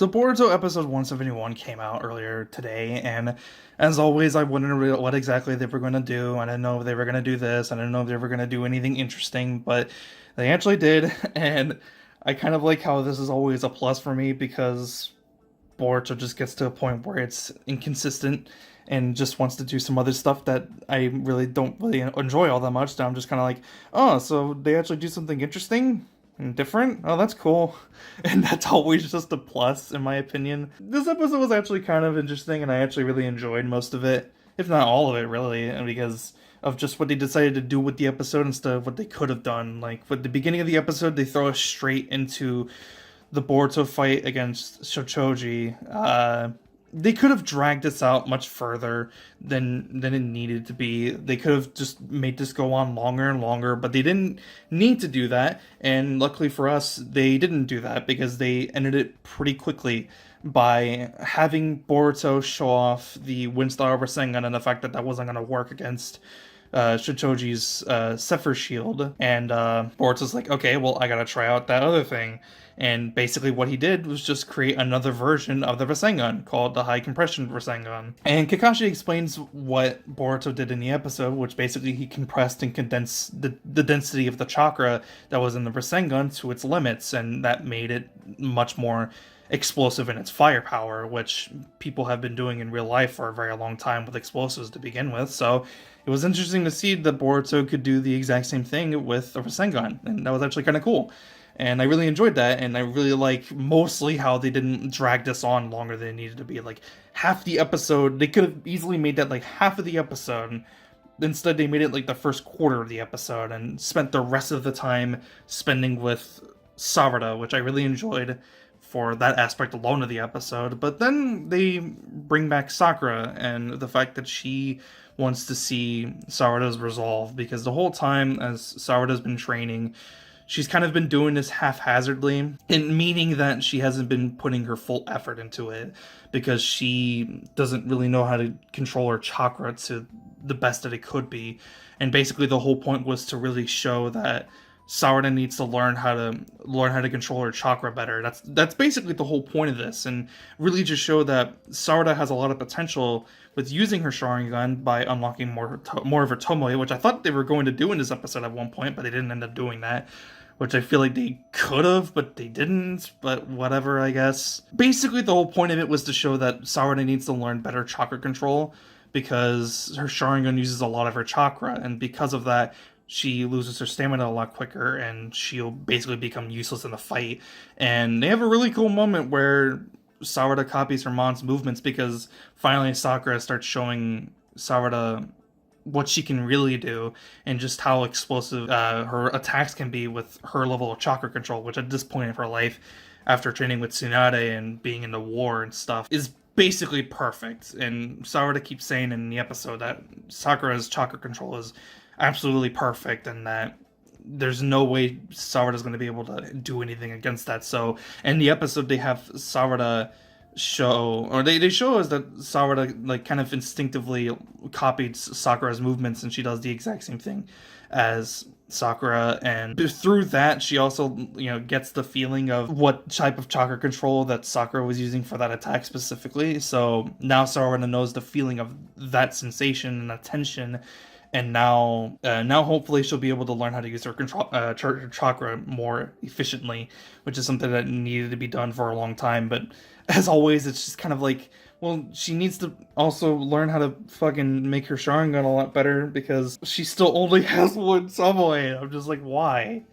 So Boruto episode 171 came out earlier today, and as always, I wouldn't know what exactly they were going to do. I didn't know if they were going to do this. I didn't know if they were going to do anything interesting, but they actually did, and I kind of like how this is always a plus for me because Boruto just gets to a point where it's inconsistent and just wants to do some other stuff that I really don't really enjoy all that much. Now I'm just kind of like, oh, so they actually do something interesting and different? Oh, that's cool. And that's always just a plus, in my opinion. This episode was actually kind of interesting, and I actually really enjoyed most of it, if not all of it, really, because of just what they decided to do with the episode instead of what they could have done. Like, with the beginning of the episode, they throw us straight into the Boruto fight against Shochoji. They could have dragged this out much further than it needed to be. They could have just made this go on longer and longer, but they didn't need to do that. And luckily for us, they didn't do that because they ended it pretty quickly by having Boruto show off the Windstar Rasengan and the fact that that wasn't going to work against Shochoji's Zephyr Shield. And Boruto's like, okay, well, I gotta try out that other thing. And basically what he did was just create another version of the Rasengan called the High Compression Rasengan. And Kakashi explains what Boruto did in the episode, which basically he compressed and condensed the density of the chakra that was in the Rasengan to its limits, and that made it much more explosive in its firepower, which people have been doing in real life for a very long time with explosives to begin with. So it was interesting to see that Boruto could do the exact same thing with a Rasengan, and that was actually kind of cool. And I really enjoyed that, and I really like mostly how they didn't drag this on longer than it needed to be. Like, half the episode, they could have easily made that like half of the episode. Instead, they made it like the first quarter of the episode and spent the rest of the time spending with Sarada, which I really enjoyed for that aspect alone of the episode. But then they bring back Sakura and the fact that she wants to see Sarada's resolve, because the whole time as Sarada's been training, she's kind of been doing this haphazardly, and meaning that she hasn't been putting her full effort into it because she doesn't really know how to control her chakra to the best that it could be. And basically the whole point was to really show that Sarada needs to learn how to control her chakra better. That's basically the whole point of this, and really just show that Sarada has a lot of potential with using her Sharingan by unlocking more of her Tomoe, which I thought they were going to do in this episode at one point, but they didn't end up doing that, which I feel like they could have, but they didn't, but whatever, I guess. Basically, the whole point of it was to show that Sarada needs to learn better chakra control, because her Sharingan uses a lot of her chakra, and because of that, she loses her stamina a lot quicker, and she'll basically become useless in the fight. And they have a really cool moment where Sarada copies her mom's movements, because finally Sakura starts showing Sarada what she can really do and just how explosive her attacks can be with her level of chakra control, which at this point of her life, after training with Tsunade and being in the war and stuff, is basically perfect. And Sarada keeps saying in the episode that Sakura's chakra control is absolutely perfect, and that there's no way Sarada's going to be able to do anything against that. So in the episode, they have Sarada show, or they show us that Sarada like kind of instinctively copied Sakura's movements, and she does the exact same thing as Sakura, and through that she also, you know, gets the feeling of what type of chakra control that Sakura was using for that attack specifically. So now Sarada knows the feeling of that sensation and that tension, and now hopefully she'll be able to learn how to use her chakra more efficiently, which is something that needed to be done for a long time. But as always, it's just kind of like, well, she needs to also learn how to fucking make her Sharingan a lot better, because she still only has one Tomoe. I'm just like, why?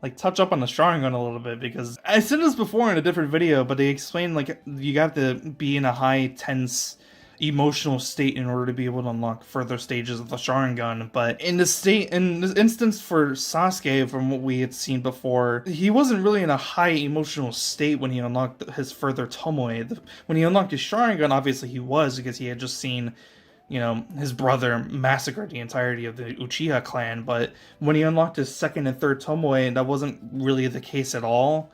Like, touch up on the Sharingan a little bit, because I said this before in a different video, but they explained, like, you have to be in a high, tense, emotional state in order to be able to unlock further stages of the Sharingan. But in this instance for Sasuke, from what we had seen before, he wasn't really in a high emotional state when he unlocked his further Tomoe. When he unlocked his Sharingan, obviously he was, because he had just seen, you know, his brother massacred the entirety of the Uchiha clan. But when he unlocked his second and third Tomoe, that wasn't really the case at all.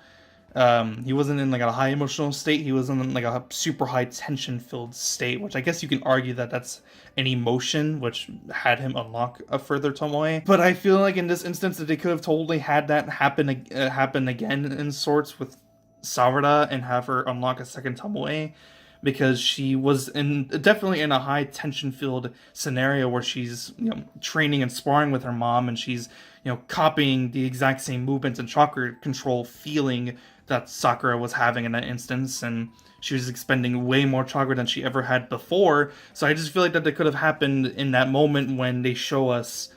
He wasn't in like a high emotional state. He was in like a super high tension filled state, which I guess you can argue that that's an emotion, which had him unlock a further Tomoe. But I feel like in this instance that they could have totally had that happen again in sorts with Saurada and have her unlock a second Tomoe, because she was definitely in a high tension filled scenario where she's, you know, training and sparring with her mom, and she's, you know, copying the exact same movements and chakra control feeling that Sakura was having in that instance, and she was expending way more chakra than she ever had before. So I just feel like that could have happened in that moment when they show us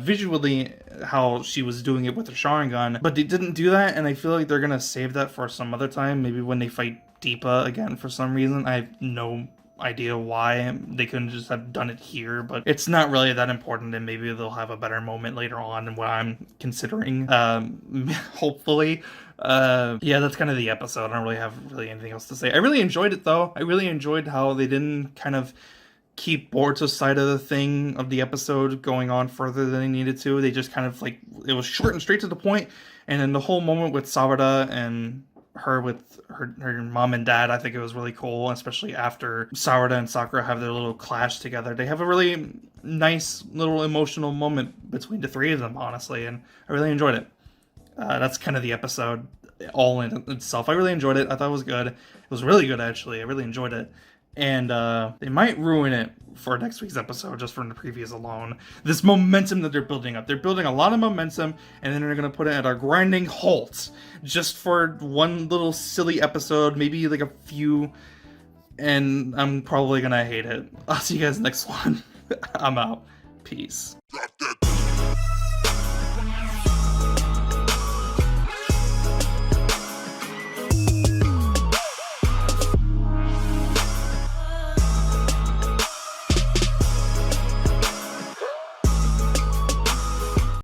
visually how she was doing it with her Sharingan, but they didn't do that, and I feel like they're gonna save that for some other time, maybe when they fight Deepa again for some reason. I have no idea why they couldn't just have done it here, but it's not really that important, and maybe they'll have a better moment later on than what I'm considering. Hopefully. Yeah, that's kind of the episode. I don't really have anything else to say. I really enjoyed it though. I really enjoyed how they didn't kind of keep Boruto's side of the thing of the episode going on further than they needed to. They just kind of like, it was short and straight to the point, and then the whole moment with Saurada and her with her mom and dad, I think it was really cool, especially after Saurada and Sakura have their little clash together. They have a really nice little emotional moment between the three of them, honestly, and I really enjoyed it. That's kind of the episode all in itself. I really enjoyed it. I thought it was good. It was really good, actually. I really enjoyed it. And they might ruin it for next week's episode just from the previews alone. This momentum that they're building up. They're building a lot of momentum, and then they're going to put it at a grinding halt just for one little silly episode, maybe like a few, and I'm probably going to hate it. I'll see you guys next one. I'm out. Peace.